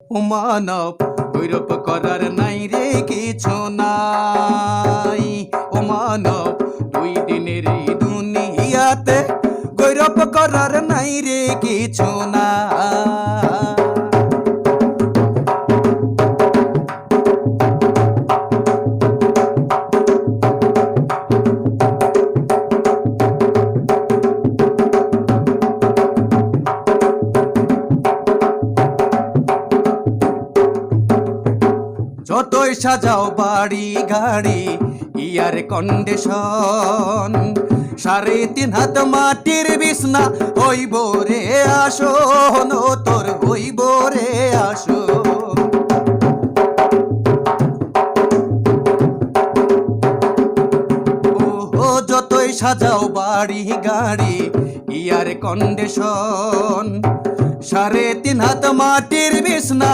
ও মানব গৈরব করার নাই রে কিছু নাই। ও মানব দুই দিনের এই দুনিয়াতে গৈরব করার নাই রে কিছু না। যতই সাজাও বাড়ি গাড়ি ইয়ার কন্ডিশন, ৩.৫ হাত মাটির বিছনা হইব রে আসন, ও তোর হইব রে আসন। ও যতই সাজাও বাড়ি গাড়ি ইয়ার কন্ডিশন, ৩.৫ হাত মাটির বিছনা